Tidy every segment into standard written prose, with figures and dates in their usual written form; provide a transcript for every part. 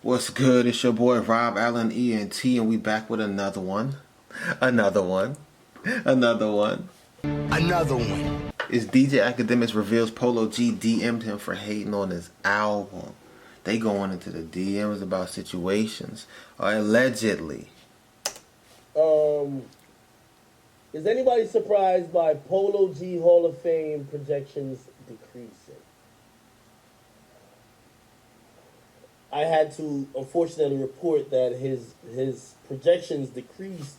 What's good? It's your boy Rob Allen ENT, and we back with another one. Another one. Another one. Another one. It's DJ Akademiks reveals Polo G DM'd him for hating on his album. They going into the DMs about situations. Allegedly. Is anybody surprised by Polo G Hall of Fame projections decreasing? I had to unfortunately report that his projections decreased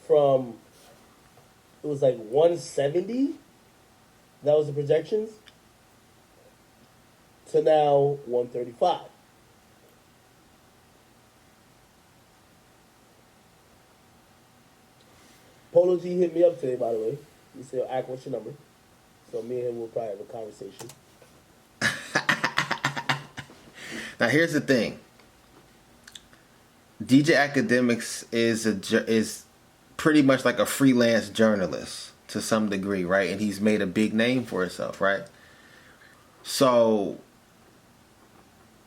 from, it was like 170, that was the projections, to now 135. Polo G hit me up today, by the way. He said, "Ack, what's your number?" So me and him will probably have a conversation. Now here's the thing. DJ Akademiks is pretty much like a freelance journalist to some degree, right? And he's made a big name for himself, right? So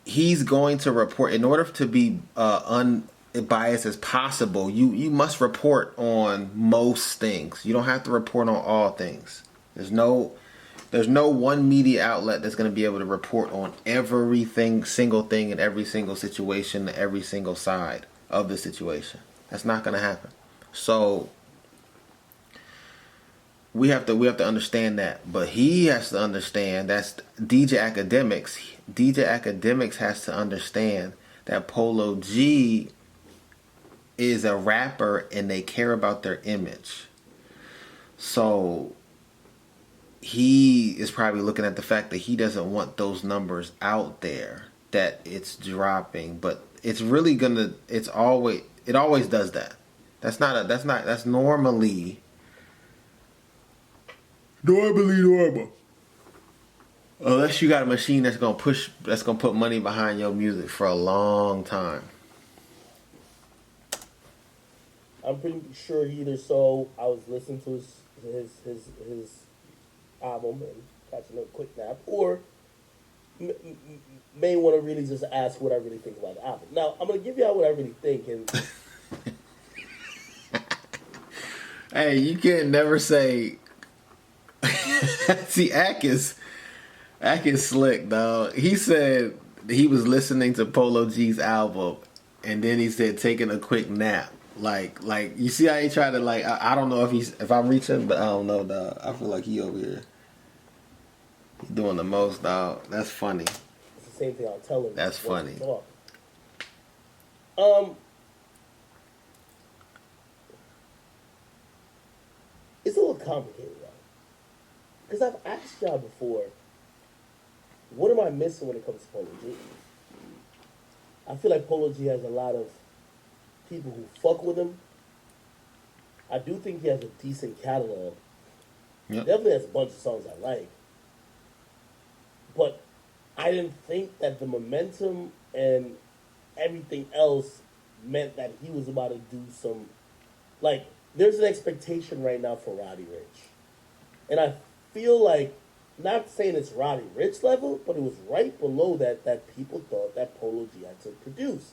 he's going to report, in order to be unbiased as possible, you must report on most things. You don't have to report on all things. There's no one media outlet that's going to be able to report on everything, single thing in every single situation, every single side of the situation. That's not going to happen. So we have to understand that. But he has to understand, that's DJ Akademiks. DJ Akademiks has to understand that Polo G is a rapper and they care about their image. So he is probably looking at the fact that he doesn't want those numbers out there, that it's dropping, but it's really gonna, it always does that. That's normally normal. Unless you got a machine that's gonna put money behind your music for a long time. I'm pretty sure either so I was listening to his album and catching a quick nap, or may want to really just ask what I really think about the album. Now, I'm going to give you out what I really think. And hey, you can't never say. See, Ack is slick, dog. He said he was listening to Polo G's album, and then he said taking a quick nap. Like you see how he tried to, like, I don't know if I'm reaching, but I don't know, dog. I feel like he over here. He's doing the most, dog. That's funny. It's the same thing I'll tell him. That's funny. It's a little complicated, right? Because I've asked y'all before, what am I missing when it comes to Polo G? I feel like Polo G has a lot of people who fuck with him. I do think he has a decent catalog. Yep. Definitely has a bunch of songs I like. But I didn't think that the momentum and everything else meant that he was about to do some, like, there's an expectation right now for Roddy Ricch. And I feel like, not saying it's Roddy Ricch level, but it was right below that people thought that Polo G had to produce.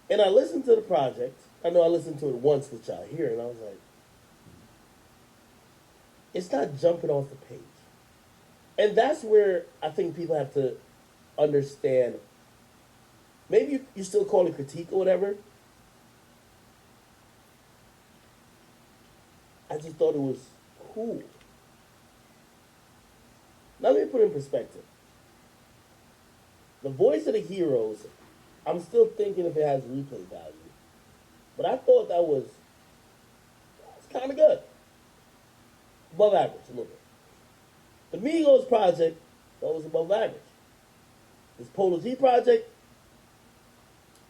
And I listened to the project. I know I listened to it once with y'all here, and I was like, it's not jumping off the page. And that's where I think people have to understand. Maybe you still call it critique or whatever. I just thought it was cool. Now let me put it in perspective. The Voice of the Heroes, I'm still thinking if it has replay value. But I thought that was kind of good. Above average, a little bit. The Migos project, that was above average. This Polo G project,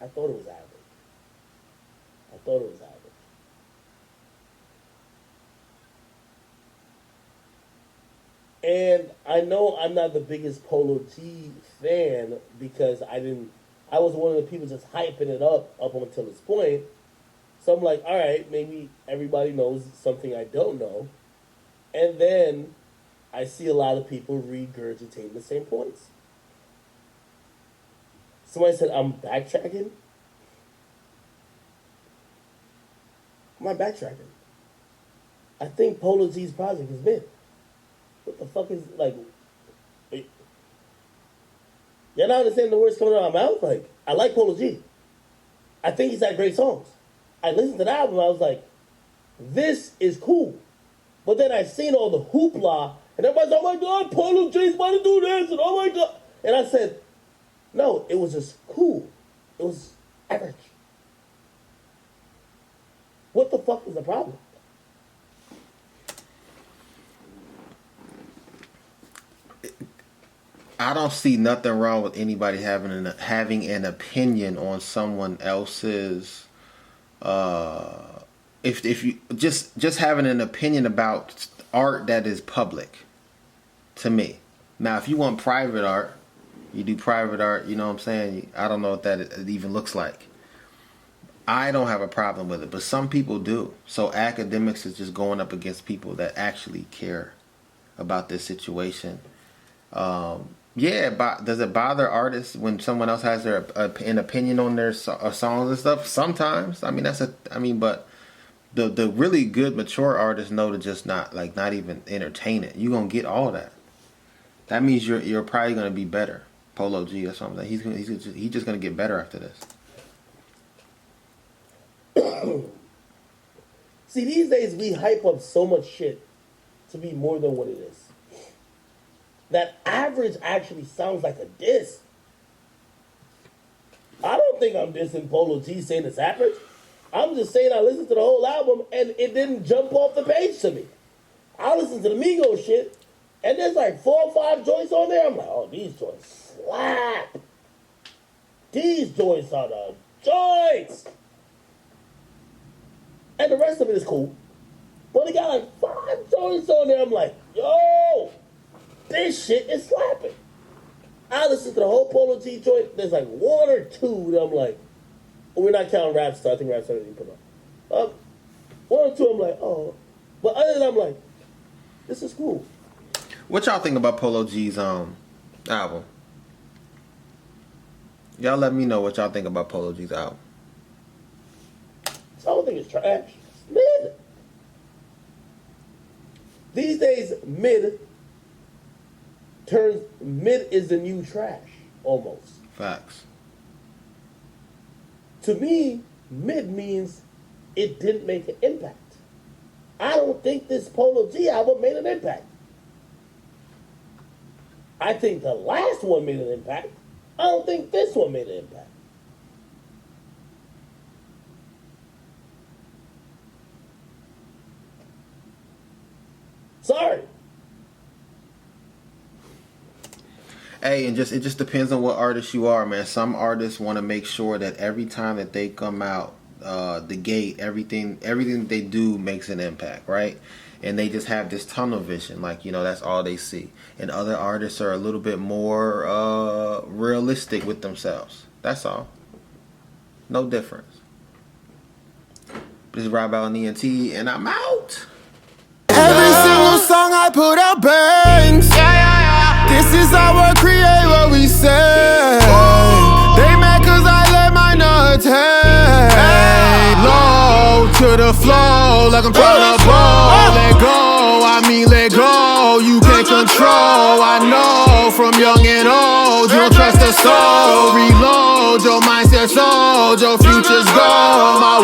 I thought it was average. And I know I'm not the biggest Polo G fan because I was one of the people just hyping it up until this point. So I'm like, all right, maybe everybody knows something I don't know. And then I see a lot of people regurgitating the same points. Somebody said I'm backtracking. Am I backtracking? I think Polo G's project is mid. What the fuck is like? You're not understanding the words coming out of my mouth. Like, I like Polo G. I think he's had great songs. I listened to the album. I was like, this is cool. But then I seen all the hoopla, and everybody's like, oh my God, Polo G's about to do this, and oh my God. And I said, no, it was just cool. It was average. What the fuck is the problem? I don't see nothing wrong with anybody having an opinion on someone else's. If you just having an opinion about art that is public, to me. Now, if you want private art, you do private art. You know what I'm saying? I don't know what that even looks like. I don't have a problem with it, but some people do. So Akademiks is just going up against people that actually care about this situation. Yeah, does it bother artists when someone else has an opinion on their songs and stuff? Sometimes. I mean, but the really good mature artists know to just not even entertain it. You're gonna get all that. That means you're probably gonna be better. Polo G, that's what I'm saying. He's just gonna get better after this. See, these days we hype up so much shit to be more than what it is. That average actually sounds like a diss. I don't think I'm dissing Polo G saying it's average. I'm just saying I listened to the whole album and it didn't jump off the page to me. I listened to the Migos shit and there's like 4 or 5 joints on there. I'm like, oh, these joints slap. These joints are the joints. And the rest of it is cool. But it got like 5 joints on there. I'm like, yo, this shit is slapping. I listened to the whole Polo G joint. There's like 1 or 2 that I'm like, we're not counting Rap Star. I think Rap Star didn't put on. 1 or 2 I'm like, oh. But other than that, I'm like, this is cool. What y'all think about Polo G's album? Y'all let me know what y'all think about Polo G's album. So I don't think it's trash. It's mid. These days, mid is the new trash, almost. Facts. To me, mid means it didn't make an impact. I don't think this Polo G album made an impact. I think the last one made an impact. I don't think this one made an impact. Sorry. Hey, and it just depends on what artist you are, man. Some artists want to make sure that every time that they come out the gate, everything they do makes an impact, right? And they just have this tunnel vision, like, you know, that's all they see. And other artists are a little bit more realistic with themselves. That's all. No difference. This is Rob Allen ENT, and I'm out. Every single song I put out bangs. This is how we create what we say. They mad cause I let my nuts hang low to the flow like I'm tryna bowl. Let go, I mean let go. You can't control, I know. From young and old, you don't trust the soul. Reload your mindset, sold, your future's gold. My